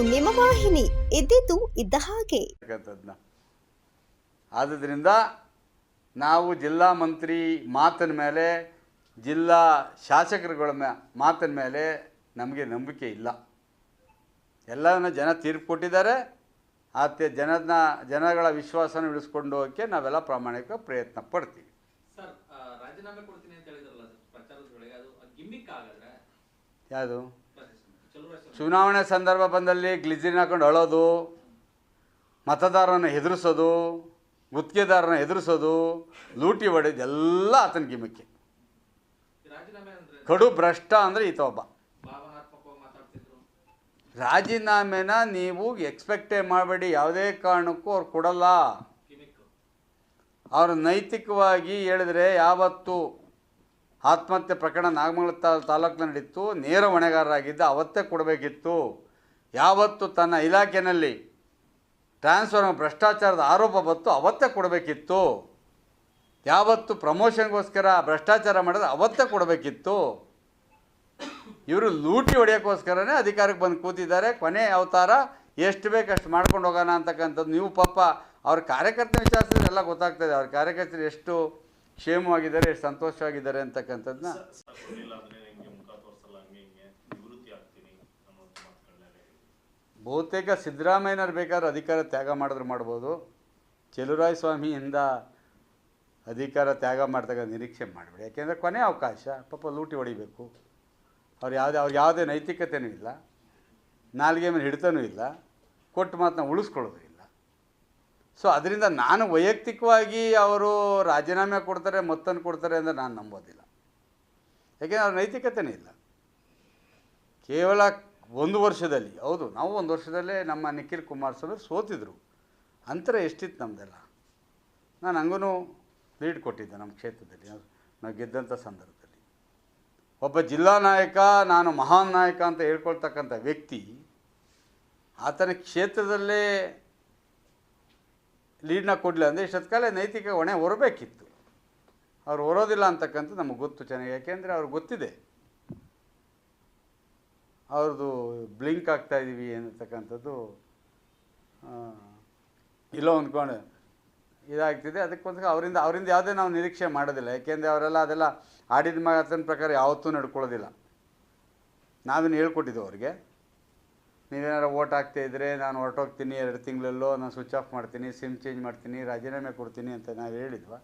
ನಿಮ್ಮ ವಾಹಿನಿ, ಇದ್ದಿದ್ದು ಇದ್ದ ಹಾಗೆ. ಆದ್ದರಿಂದ ನಾವು ಜಿಲ್ಲಾ ಮಂತ್ರಿ ಮಾತಿನ ಮೇಲೆ, ಜಿಲ್ಲಾ ಶಾಸಕರುಗಳ ಮಾತಿನ ಮೇಲೆ ನಮಗೆ ನಂಬಿಕೆ ಇಲ್ಲ. ಎಲ್ಲವನ್ನು ಜನ ತೀರ್ಪು ಕೊಟ್ಟಿದ್ದಾರೆ. ಜನಗಳ ವಿಶ್ವಾಸನ ಉಳಿಸ್ಕೊಂಡು ಹೋಗೋಕ್ಕೆ ನಾವೆಲ್ಲ ಪ್ರಾಮಾಣಿಕ ಪ್ರಯತ್ನ ಪಡ್ತೀವಿ. ಸರ್, ರಾಜೀನಾಮೆ ಕೊಡ್ತೀನಿ ಅಂತ ಹೇಳಿದ್ರಲ್ಲ ಪ್ರಚಾರದ ವೇಳೆಗೆ, ಅದು ಗಿಮ್ಮಿಕ್ ಆಗಿದ್ರೆ ಯಾವುದು? ಚುನಾವಣೆ ಸಂದರ್ಭ ಬಂದಲ್ಲಿ ಗ್ಲಿಜರಿನ್ ಹಾಕೊಂಡು ಅಳೋದು, ಮತದಾರನ ಹೆದರಿಸೋದು, ಗುತ್ತಿಗೆದಾರನ ಹೆದರಿಸೋದು, ಲೂಟಿ ಹೊಡೆಯೋದು ಎಲ್ಲ ಆತನ ಗಿಮಿಕ್ಕೆ. ಕಡು ಭ್ರಷ್ಟ ಅಂದರೆ ಈತ ಒಬ್ಬ. ರಾಜೀನಾಮೆನ ನೀವು ಎಕ್ಸ್ಪೆಕ್ಟೇ ಮಾಡಬೇಡಿ, ಯಾವುದೇ ಕಾರಣಕ್ಕೂ ಅವ್ರು ಕೊಡಲ್ಲ. ಅವರು ನೈತಿಕವಾಗಿ ಹೇಳಿದ್ರೆ ಯಾವತ್ತು ಆತ್ಮಹತ್ಯೆ ಪ್ರಕರಣ ನಾಗಮಂಗಲ ತಾಲೂಕಿನ ನಡೀತು, ನೇರ ಹೊಣೆಗಾರರಾಗಿದ್ದ ಅವತ್ತೇ ಕೊಡಬೇಕಿತ್ತು. ಯಾವತ್ತು ತನ್ನ ಇಲಾಖೆಯಲ್ಲಿ ಟ್ರಾನ್ಸ್ಫರ್ ಭ್ರಷ್ಟಾಚಾರದ ಆರೋಪ ಬಂತು ಅವತ್ತೇ ಕೊಡಬೇಕಿತ್ತು. ಯಾವತ್ತು ಪ್ರಮೋಷನ್ಗೋಸ್ಕರ ಭ್ರಷ್ಟಾಚಾರ ಮಾಡಿದ್ರೆ ಅವತ್ತೇ ಕೊಡಬೇಕಿತ್ತು. ಇವರು ಲೂಟಿ ಹೊಡೆಯೋಕ್ಕೋಸ್ಕರನೇ ಅಧಿಕಾರಕ್ಕೆ ಬಂದು ಕೂತಿದ್ದಾರೆ. ಕೊನೆ ಅವತಾರ ಎಷ್ಟು ಬೇಕಷ್ಟು ಮಾಡ್ಕೊಂಡು ಹೋಗೋಣ ಅಂತಕ್ಕಂಥದ್ದು. ನೀವು ಪಾಪ ಅವ್ರ ಕಾರ್ಯಕರ್ತನ ವಿಚಾರಿಸಿದ್ರೆ ಎಲ್ಲ ಗೊತ್ತಾಗ್ತದೆ. ಅವ್ರ ಕಾರ್ಯಕರ್ತರು ಎಷ್ಟು ಕ್ಷೇಮವಾಗಿದ್ದಾರೆ, ಎಷ್ಟು ಸಂತೋಷವಾಗಿದ್ದಾರೆ ಅಂತಕ್ಕಂಥದ್ದನ್ನ. ಬಹುತೇಕ ಸಿದ್ದರಾಮಯ್ಯನವ್ರು ಬೇಕಾದ್ರೆ ಅಧಿಕಾರ ತ್ಯಾಗ ಮಾಡಿದ್ರೆ ಮಾಡ್ಬೋದು. ಚೆಲುವರಾಯ ಸ್ವಾಮಿಯಿಂದ ಅಧಿಕಾರ ತ್ಯಾಗ ಮಾಡ್ತಕ್ಕಂಥ ನಿರೀಕ್ಷೆ ಮಾಡಬೇಡಿ. ಯಾಕೆಂದರೆ ಕೊನೆ ಅವಕಾಶ, ಪಾಪ ಲೂಟಿ ಹೊಡಿಬೇಕು. ಅವ್ರಿಗೆ ಯಾವುದೇ ನೈತಿಕತೆಯೂ ಇಲ್ಲ, ನಾಲಿಗೆ ಮೇಲೆ ಹಿಡಿತನೂ ಇಲ್ಲ, ಕೊಟ್ಟು ಮಾತನ್ನ ಉಳಿಸ್ಕೊಳ್ಳೋದು ಇಲ್ಲ. ಸೊ ಅದರಿಂದ ನಾನು ವೈಯಕ್ತಿಕವಾಗಿ ಅವರು ರಾಜೀನಾಮೆ ಕೊಡ್ತಾರೆ, ಮತ್ತನ್ನು ಕೊಡ್ತಾರೆ ಅಂದರೆ ನಾನು ನಂಬೋದಿಲ್ಲ. ಯಾಕೆಂದರೆ ಅವ್ರ ನೈತಿಕತೆಯೂ ಇಲ್ಲ. ಕೇವಲ 1 ವರ್ಷದಲ್ಲಿ, ಹೌದು ನಾವು 1 ವರ್ಷದಲ್ಲೇ ನಮ್ಮ ನಿಖಿಲ್ ಕುಮಾರಸ್ವಾಮಿ ಸೋತಿದ್ರು. ಅಂತರ ಎಷ್ಟಿತ್ತು ನಮ್ಮದೆಲ್ಲ. ನಾನು ಹಂಗೂ ಲೀಡ್ ಕೊಟ್ಟಿದ್ದೆ ನಮ್ಮ ಕ್ಷೇತ್ರದಲ್ಲಿ ನಾವು ಗೆದ್ದಂಥ ಸಂದರ್ಭದಲ್ಲಿ. ಒಬ್ಬ ಜಿಲ್ಲಾ ನಾಯಕ, ನಾನು ಮಹಾನ್ ನಾಯಕ ಅಂತ ಹೇಳ್ಕೊಳ್ತಕ್ಕಂಥ ವ್ಯಕ್ತಿ ಆತನ ಕ್ಷೇತ್ರದಲ್ಲೇ ಲೀಡ್ನ ಕೊಡಲಿ ಅಂದರೆ ಇಷ್ಟೊತ್ತು ಕಾಲ ನೈತಿಕ ಹೊಣೆ ಹೊರಬೇಕಿತ್ತು. ಅವ್ರು ಹೊರೋದಿಲ್ಲ ಅಂತಕ್ಕಂಥ ನಮಗೆ ಗೊತ್ತು ಚೆನ್ನಾಗಿ. ಯಾಕೆಂದರೆ ಅವ್ರಿಗೆ ಗೊತ್ತಿದೆ ಅವ್ರದ್ದು ಬ್ಲಿಂಕ್ ಆಗ್ತಾಯಿದ್ದೀವಿ ಅನ್ನತಕ್ಕಂಥದ್ದು. ಇಲ್ಲೋ ಅಂದ್ಕೊಂಡು ಇದಾಗ್ತಿದೆ. ಅದಕ್ಕೋಸ್ಕರ ಅವರಿಂದ ಯಾವುದೇ ನಾವು ನಿರೀಕ್ಷೆ ಮಾಡೋದಿಲ್ಲ. ಯಾಕೆಂದರೆ ಅವರೆಲ್ಲ ಅದೆಲ್ಲ ಆಡಿದ ಮಾತಿನ ಪ್ರಕಾರ ಯಾವತ್ತೂ ನಡ್ಕೊಳ್ಳೋದಿಲ್ಲ. ನಾವೇನು ಹೇಳ್ಕೊಟ್ಟಿದ್ದೆವು ಅವ್ರಿಗೆ, ನೀವೇನಾರು ಓಟ್ ಹಾಕ್ತಾಯಿದ್ರೆ ನಾನು ಹೊರಟೋಗ್ತೀನಿ, 2 ತಿಂಗಳಲ್ಲೋ ನಾನು ಸ್ವಿಚ್ ಆಫ್ ಮಾಡ್ತೀನಿ, ಸಿಮ್ ಚೇಂಜ್ ಮಾಡ್ತೀನಿ, ರಾಜೀನಾಮೆ ಕೊಡ್ತೀನಿ ಅಂತ ನಾವು ಹೇಳಿದ್ವಾ?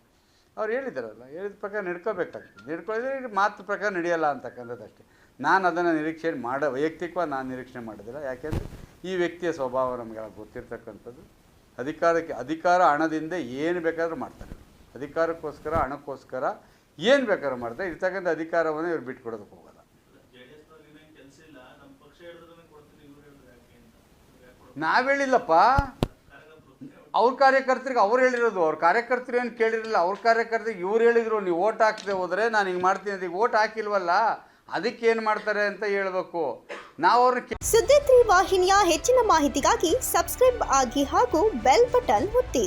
ಅವ್ರು ಹೇಳಿದಾರಲ್ಲ, ಹೇಳಿದ ಪ್ರಕಾರ ನಡ್ಕೋಬೇಕಾಗ್ತದೆ. ನಡ್ಕೊಳ್ಳಿದ್ರೆ ಮಾತು ಪ್ರಕಾರ ನಡೆಯಲ್ಲ ಅಂತಕ್ಕಂಥದ್ದು ಅಷ್ಟೇ. ನಾನು ಅದನ್ನು ನಿರೀಕ್ಷೆ ವೈಯಕ್ತಿಕವಾಗಿ ನಾನು ನಿರೀಕ್ಷೆ ಮಾಡೋದಿಲ್ಲ. ಯಾಕೆಂದರೆ ಈ ವ್ಯಕ್ತಿಯ ಸ್ವಭಾವ ನಮಗೆಲ್ಲ ಗೊತ್ತಿರ್ತಕ್ಕಂಥದ್ದು. ಅಧಿಕಾರ ಹಣದಿಂದ ಏನು ಬೇಕಾದ್ರೂ ಮಾಡ್ತಾರೆ. ಅಧಿಕಾರಕ್ಕೋಸ್ಕರ, ಹಣಕ್ಕೋಸ್ಕರ ಏನು ಬೇಕಾದ್ರೂ ಮಾಡ್ತಾರೆ. ಇರ್ತಕ್ಕಂಥ ಅಧಿಕಾರವನ್ನು ಇವ್ರು ಬಿಟ್ಕೊಡೋದಕ್ಕೆ ಹೋಗಲ್ಲ. ನಾವು ಹೇಳಿಲ್ಲಪ್ಪ, ಅವ್ರ ಕಾರ್ಯಕರ್ತರಿಗೆ ಅವ್ರು ಹೇಳಿರೋದು. ಅವ್ರ ಕಾರ್ಯಕರ್ತರು ಏನು ಕೇಳಿರಲಿಲ್ಲ. ಅವ್ರ ಕಾರ್ಯಕರ್ತರಿಗೆ ಇವ್ರು ಹೇಳಿದರು, ನೀವು ಓಟ್ ಹಾಕದೆ ಹೋದರೆ ನಾನು ಹಿಂಗೆ ಮಾಡ್ತೀನಿ ಅಂತ. ಈಗ ಓಟ್ ಹಾಕಿಲ್ವಲ್ಲ, ಅದಕ್ಕೆ ಏನು ಮಾಡ್ತಾರೆ ಅಂತ ಹೇಳ್ಬೇಕು ನಾವು ಅವ್ರನ್ನ. ಸುದ್ದಿ 3 ವಾಹಿನಿಯ ಹೆಚ್ಚಿನ ಮಾಹಿತಿಗಾಗಿ ಸಬ್ಸ್ಕ್ರೈಬ್ ಆಗಿ ಹಾಗೂ ಬೆಲ್ ಬಟನ್ ಒತ್ತಿ.